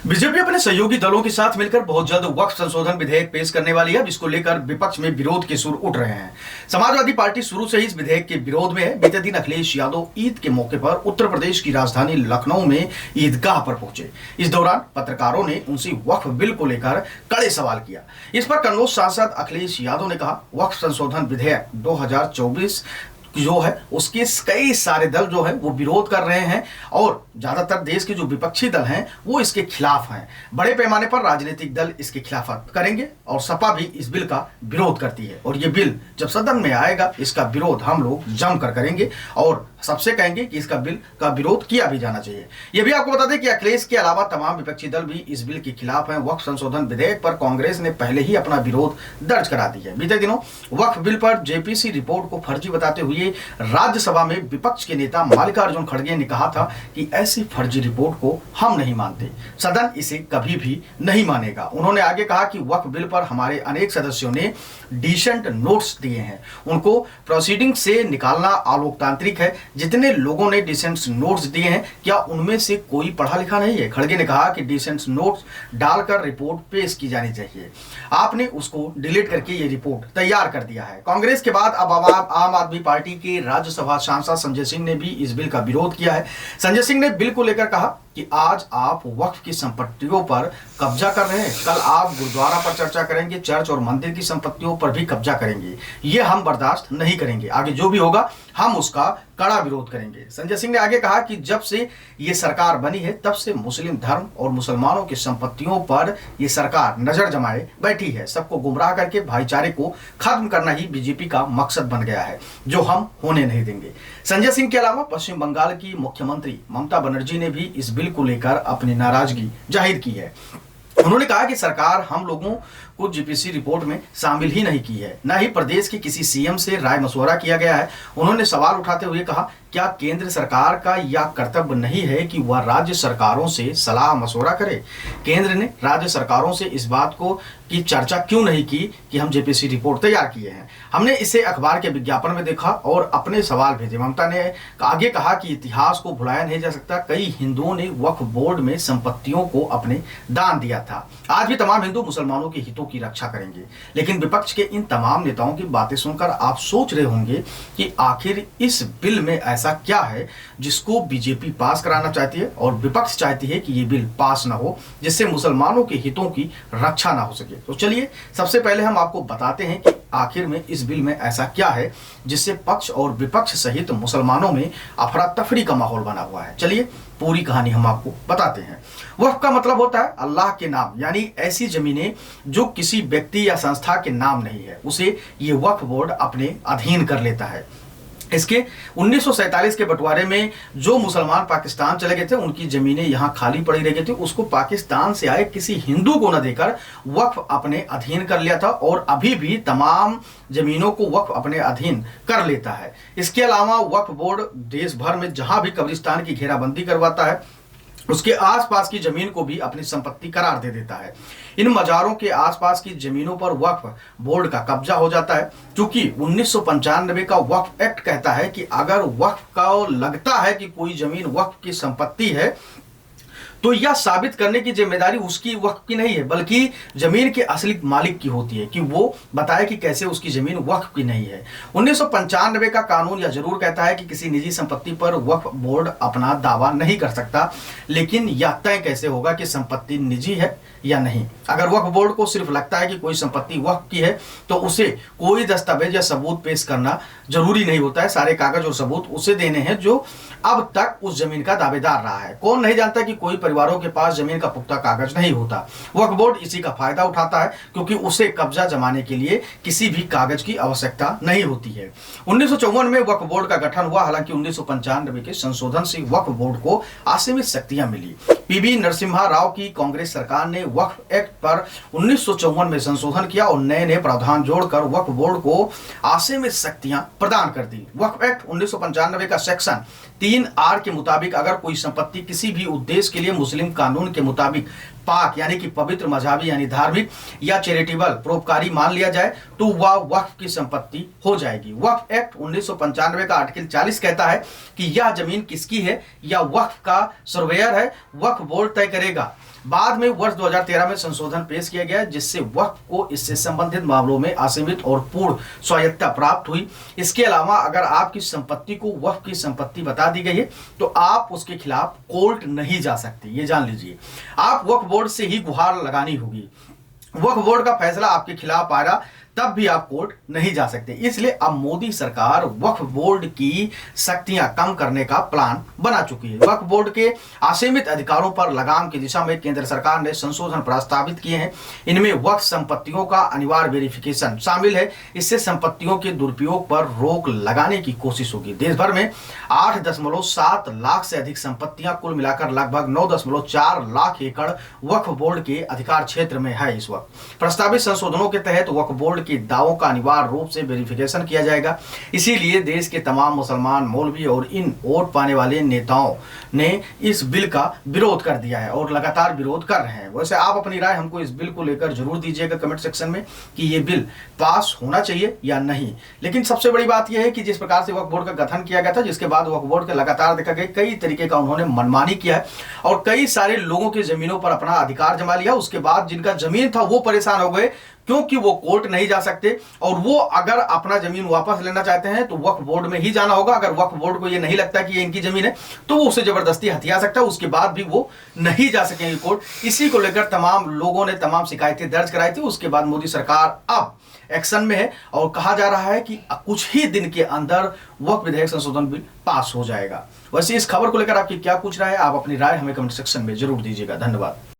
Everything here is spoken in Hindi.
बीजेपी अपने सहयोगी दलों के साथ मिलकर बहुत जल्द वक्फ संशोधन विधेयक पेश करने वाली है, जिसको लेकर विपक्ष में विरोध के सुर उठ रहे हैं। समाजवादी पार्टी शुरू से ही इस विधेयक के विरोध में है। बीते दिन अखिलेश यादव ईद के मौके पर उत्तर प्रदेश की राजधानी लखनऊ में ईदगाह पर पहुंचे। इस दौरान पत्रकारों ने उनसे वक्फ बिल को लेकर कड़े सवाल किया। इस पर कन्नौज सांसद अखिलेश यादव ने कहा, वक्फ संशोधन विधेयक 2024 जो है उसके कई सारे दल जो है वो विरोध कर रहे हैं और ज्यादातर देश के जो विपक्षी दल हैं वो इसके खिलाफ हैं। बड़े पैमाने पर राजनीतिक दल इसके खिलाफ करेंगे और सपा भी इस बिल का विरोध करती है और ये बिल जब सदन में आएगा इसका विरोध हम लोग जमकर करेंगे और सबसे कहेंगे कि इसका बिल का विरोध किया भी जाना चाहिए। ये भी आपको बता दें कि अखिलेश के अलावा तमाम विपक्षी दल भी इस बिल के खिलाफ हैं। वक्फ संशोधन विधेयक पर कांग्रेस ने पहले ही अपना विरोध दर्ज करा दिया है। बीते दिनों वक्फ बिल पर जेपीसी रिपोर्ट को फर्जी बताते हुए राज्यसभा में विपक्ष के नेता मल्लिकार्जुन खड़गे ने कहा था कि ऐसी फर्जी रिपोर्ट को हम नहीं मानते, सदन इसे कभी भी नहीं मानेगा। उन्होंने आगे कहा कि वक्फ बिल पर हमारे अनेक सदस्यों ने डिसेंट नोट्स दिए हैं, उनको प्रोसीडिंग से निकालना अलोकतांत्रिक है। जितने लोगों ने डिसेंट नोट्स दिए हैं क्या उनमें से कोई पढ़ा लिखा नहीं है? खड़गे ने कहा कि डिसेंट नोट्स डालकर रिपोर्ट पेश की जानी चाहिए, आपने उसको डिलीट करके ये रिपोर्ट तैयार कर दिया है। कांग्रेस के बाद अब आम आदमी पार्टी के राज्यसभा सांसद संजय सिंह ने भी इस बिल का विरोध किया है। संजय सिंह ने बिल को लेकर कहा कि आज आप वक्फ की संपत्तियों पर कब्जा कर रहे हैं, कल आप गुरुद्वारा पर चर्चा करेंगे, चर्च और मंदिर की संपत्तियों पर भी कब्जा करेंगे। ये हम बर्दाश्त नहीं करेंगे, आगे जो भी होगा हम उसका कड़ा विरोध करेंगे। संजय सिंह ने आगे कहा कि जब से ये सरकार बनी है तब से मुस्लिम धर्म और मुसलमानों की संपत्तियों पर ये सरकार नजर जमाए बैठी है। सबको गुमराह करके भाईचारे को खत्म करना ही बीजेपी का मकसद बन गया है, जो हम होने नहीं देंगे। संजय सिंह के अलावा पश्चिम बंगाल की मुख्यमंत्री ममता बनर्जी ने भी इस बिल को लेकर अपनी नाराजगी जाहिर की है। उन्होंने कहा कि सरकार हम लोगों को जीपीसी रिपोर्ट में शामिल ही नहीं की है, न ही प्रदेश के किसी सीएम से राय मशवरा किया गया है। उन्होंने सवाल उठाते हुए कहा, क्या केंद्र सरकार का यह कर्तव्य नहीं है कि वह राज्य सरकारों से सलाह मशवरा करे? केंद्र ने राज्य सरकारों से इस बात को की चर्चा क्यों नहीं की कि हम जेपीसी रिपोर्ट तैयार किए हैं? हमने इसे अखबार के विज्ञापन में देखा और अपने सवाल भेजे। ममता ने आगे कहा कि इतिहास को भुलाया नहीं जा सकता, कई हिंदुओं ने वक्फ बोर्ड में संपत्तियों को अपने दान दिया था। आज भी तमाम हिंदू मुसलमानों के हितों की रक्षा करेंगे। लेकिन विपक्ष के इन तमाम नेताओं की बातें सुनकर आप सोच रहे होंगे कि आखिर इस बिल में ऐसा क्या है जिसको बीजेपी पास कराना चाहती है और विपक्ष चाहती है कि ये बिल पास ना हो, जिससे मुसलमानों के हितों की रक्षा ना हो सके। तो चलिए सबसे पहले हम आपको बताते हैं कि आखिर में इस बिल में ऐसा क्या है जिससे पक्ष और विपक्ष सहित मुसलमानों में अफरा तफरी का माहौल बना हुआ है। चलिए पूरी कहानी हम आपको बताते हैं। वक्फ का मतलब होता है अल्लाह के नाम, यानी ऐसी जमीनें जो किसी व्यक्ति या संस्था के नाम नहीं है, उसे ये वक्फ बोर्ड अपने अधीन कर लेता है। इसके 1947 के बंटवारे में जो मुसलमान पाकिस्तान चले गए थे उनकी जमीनें यहाँ खाली पड़ी रह गई थी, उसको पाकिस्तान से आए किसी हिंदू को न देकर वक्फ अपने अधीन कर लिया था और अभी भी तमाम जमीनों को वक्फ अपने अधीन कर लेता है। इसके अलावा वक्फ बोर्ड देश भर में जहां भी कब्रिस्तान की घेराबंदी करवाता है उसके आसपास की जमीन को भी अपनी संपत्ति करार दे देता है। इन मजारों के आसपास की जमीनों पर वक्फ बोर्ड का कब्जा हो जाता है, क्योंकि 1995 का वक्फ एक्ट कहता है कि अगर वक्फ का लगता है कि कोई जमीन वक्फ की संपत्ति है तो यह साबित करने की जिम्मेदारी उसकी वक्फ की नहीं है, बल्कि जमीन के असली मालिक की होती है कि वो बताए कि कैसे उसकी जमीन वक्फ की नहीं है। 1995 का कानून यह जरूर कहता है कि किसी निजी संपत्ति पर वक्फ बोर्ड अपना दावा नहीं कर सकता, लेकिन यह तय कैसे होगा कि संपत्ति निजी है या नहीं? अगर वक्फ बोर्ड को सिर्फ लगता है कि कोई संपत्ति वक्फ की है तो उसे कोई दस्तावेज या सबूत पेश करना जरूरी नहीं होता है। सारे कागज और सबूत उसे देने हैं जो अब तक उस जमीन का दावेदार रहा है। कौन नहीं जानता कि कोई परिवारों के पास जमीन का पुख्ता कागज नहीं होता। वक्फ बोर्ड इसी का फायदा उठाता है क्योंकि उसे कब्जा जमाने के लिए किसी भी कागज की आवश्यकता नहीं होती है। 1954 में वक्फ बोर्ड का गठन हुआ, हालांकि 1995 के संशोधन से वक्फ बोर्ड को असीमित शक्तियां मिली। पीवी नरसिम्हा राव की कांग्रेस सरकार ने वक्फ एक्ट पर 1954 में संशोधन किया और नए नए प्रावधान जोड़कर वक्फ बोर्ड को असीमित शक्तियां प्रदान कर दी। वक्फ एक्ट 1995 का सेक्शन 3R के मुताबिक अगर कोई संपत्ति किसी भी उद्देश्य के लिए मुस्लिम कानून के मुताबिक पाक यानी कि पवित्र, मजहबी यानी धार्मिक या चैरिटेबल परोपकारी मान लिया जाए तो वह वक्फ की संपत्ति हो जाएगी। वक्फ एक्ट 1995 का आर्टिकल 40 कहता है कि यह जमीन किसकी है या वक्फ का सर्वेयर है, वक्फ बोर्ड तय करेगा। बाद में वर्ष 2013 में संशोधन पेश किया गया जिससे वक्फ को इससे संबंधित मामलों में असीमित और पूर्ण स्वायत्तता प्राप्त हुई। इसके अलावा अगर आपकी संपत्ति को वक्फ की संपत्ति बता दी गई है तो आप उसके खिलाफ कोर्ट नहीं जा सकते, ये जान लीजिए। आप वक्फ बोर्ड से ही गुहार लगानी होगी। वक्फ बोर्ड का फैसला आपके खिलाफ आएगा तब भी आप कोर्ट नहीं जा सकते। इसलिए अब मोदी सरकार वक्फ बोर्ड की शक्तियां कम करने का प्लान बना चुकी है। वक्फ बोर्ड के असीमित अधिकारों पर लगाम की दिशा में केंद्र सरकार ने संशोधन प्रस्तावित किए हैं। इनमें वक्फ संपत्तियों का अनिवार्य वेरिफिकेशन शामिल है। इससे संपत्तियों के दुरुपयोग पर रोक लगाने की कोशिश होगी। देश भर में 8.7 लाख से अधिक संपत्तियां कुल मिलाकर लगभग 9.4 लाख एकड़ वक्फ बोर्ड के अधिकार क्षेत्र में है। इस वक्त प्रस्तावित संशोधनों के तहत वक्फ बोर्ड के दावों का अनिवार्य रूप से वेरिफिकेशन किया जाएगा। इसीलिए देश के तमाम मुसलमान मौलवी और इन वोट पाने वाले नेताओं ने इस बिल का विरोध कर दिया है और लगातार विरोध कर रहे हैं। वैसे आप अपनी राय हमको इस बिल को लेकर जरूर दीजिएगा कमेंट सेक्शन में कि ये बिल पास होना चाहिए या नहीं। लेकिन सबसे बड़ी बात यह है कि जिस प्रकार से वक्फ बोर्ड का गठन किया गया था, जिसके बाद वक्फ बोर्ड का लगातार देखा गया कई तरीके का उन्होंने मनमानी किया है और कई सारे लोगों की जमीनों पर अपना अधिकार जमा लिया। उसके बाद जिनका जमीन था वो परेशान हो गए क्योंकि वो कोर्ट नहीं जा सकते और वो अगर अपना जमीन वापस लेना चाहते हैं तो वक्फ बोर्ड में ही जाना होगा। अगर वक्फ बोर्ड को ये नहीं लगता कि ये इनकी जमीन है तो वो उसे जबरदस्ती हथिया सकता है, उसके बाद भी वो नहीं जा सकेंगे कोर्ट। इसी को लेकर तमाम लोगों ने तमाम शिकायतें दर्ज कराई थी। उसके बाद मोदी सरकार अब एक्शन में है और कहा जा रहा है कि कुछ ही दिन के अंदर वक्फ विधेयक संशोधन बिल पास हो जाएगा। वैसे इस खबर को लेकर आपकी क्या पूछ रहा है, आप अपनी राय हमें कमेंट सेक्शन में जरूर दीजिएगा। धन्यवाद।